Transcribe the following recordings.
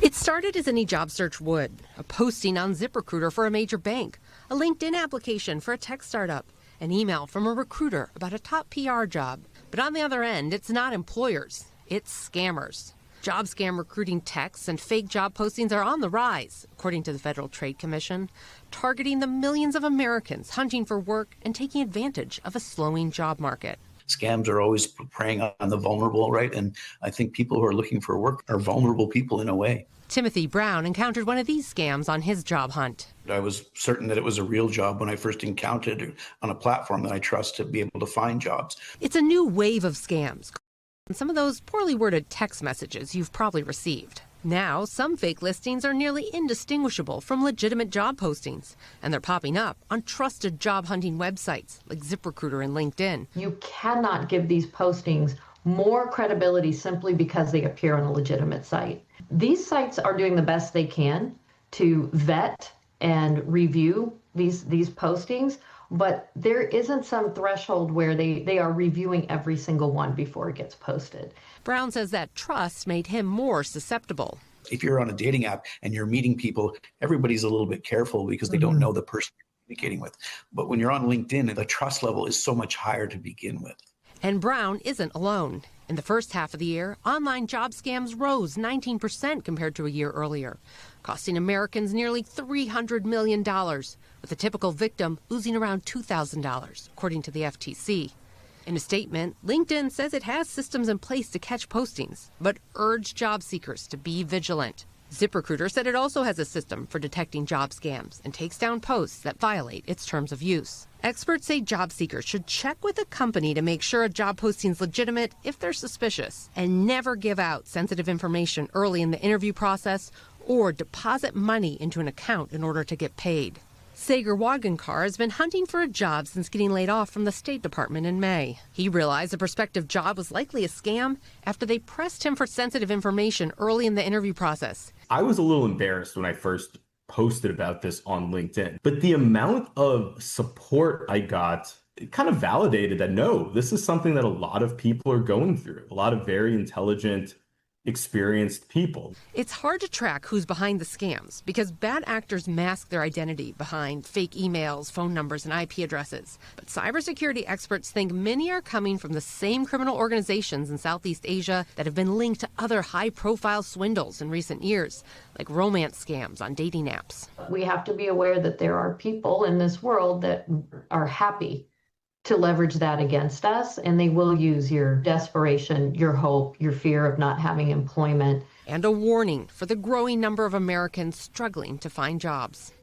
It started as any job search would, a posting on ZipRecruiter for a major bank, a LinkedIn application for a tech startup, an email from a recruiter about a top PR job. But on the other end, it's not employers, it's scammers. Job scam recruiting texts and fake job postings are on the rise, according to the Federal Trade Commission, targeting the millions of Americans hunting for work and taking advantage of a slowing job market. Scams are always preying on the vulnerable, right? And I think people who are looking for work are vulnerable people in a way. Timothy Brown encountered one of these scams on his job hunt. I was certain that it was a real job when I first encountered it on a platform that I trust to be able to find jobs. It's a new wave of scams. And some of those poorly worded text messages you've probably received. Now, some fake listings are nearly indistinguishable from legitimate job postings, and they're popping up on trusted job hunting websites like ZipRecruiter and LinkedIn. You cannot give these postings more credibility simply because they appear on a legitimate site. These sites are doing the best they can to vet and review these postings, but there isn't some threshold where they are reviewing every single one before it gets posted. Brown says that trust made him more susceptible. If you're on a dating app and you're meeting people, everybody's a little bit careful because they don't know the person you're communicating with. But when you're on LinkedIn, the trust level is so much higher to begin with. And Brown isn't alone. In the first half of the year, online job scams rose 19% compared to a year earlier, costing Americans nearly $300 million, with a typical victim losing around $2,000, according to the FTC. In a statement, LinkedIn says it has systems in place to catch postings, but urged job seekers to be vigilant. ZipRecruiter said it also has a system for detecting job scams and takes down posts that violate its terms of use. Experts say job seekers should check with a company to make sure a job posting is legitimate if they're suspicious, and never give out sensitive information early in the interview process or deposit money into an account in order to get paid. Sagar Wagankar has been hunting for a job since getting laid off from the State Department in May. He realized a prospective job was likely a scam after they pressed him for sensitive information early in the interview process. I was a little embarrassed when I first posted about this on LinkedIn, but the amount of support I got, it kind of validated that no, this is something that a lot of people are going through. A lot of very intelligent, experienced people. It's hard to track who's behind the scams because bad actors mask their identity behind fake emails, phone numbers, and IP addresses. But cybersecurity experts think many are coming from the same criminal organizations in Southeast Asia that have been linked to other high-profile swindles in recent years, like romance scams on dating apps. We have to be aware that there are people in this world that are happy to leverage that against us, and they will use your desperation, your hope, your fear of not having employment. And a warning for the growing number of Americans struggling to find jobs.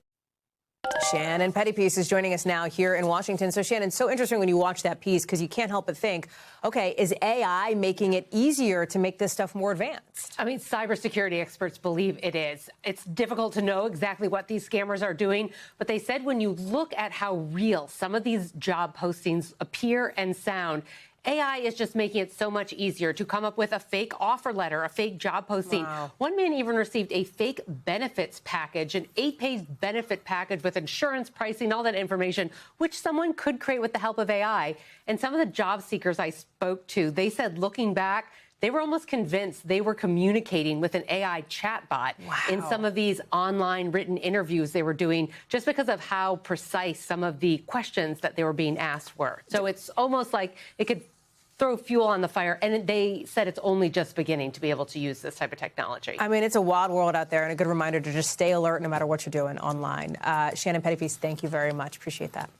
Shannon Pettypiece is joining us now here in Washington. So, Shannon, so interesting when you watch that piece because you can't help but think, okay, is AI making it easier to make this stuff more advanced? I mean, cybersecurity experts believe it is. It's difficult to know exactly what these scammers are doing, but they said when you look at how real some of these job postings appear and sound, AI is just making it so much easier to come up with a fake offer letter, a fake job posting. Wow. One man even received a fake benefits package, an 8-page benefit package with insurance pricing, all that information, which someone could create with the help of AI. And some of the job seekers I spoke to, they said looking back, they were almost convinced they were communicating with an AI chatbot in some of these online written interviews they were doing just because of how precise some of the questions that they were being asked were. So it's almost like it could throw fuel on the fire. And they said it's only just beginning to be able to use this type of technology. I mean, it's a wild world out there and a good reminder to just stay alert no matter what you're doing online. Shannon Pettypiece, thank you very much. Appreciate that.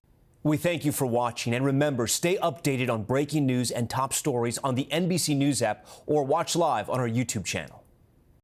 We thank you for watching. And remember, stay updated on breaking news and top stories on the NBC News app or watch live on our YouTube channel.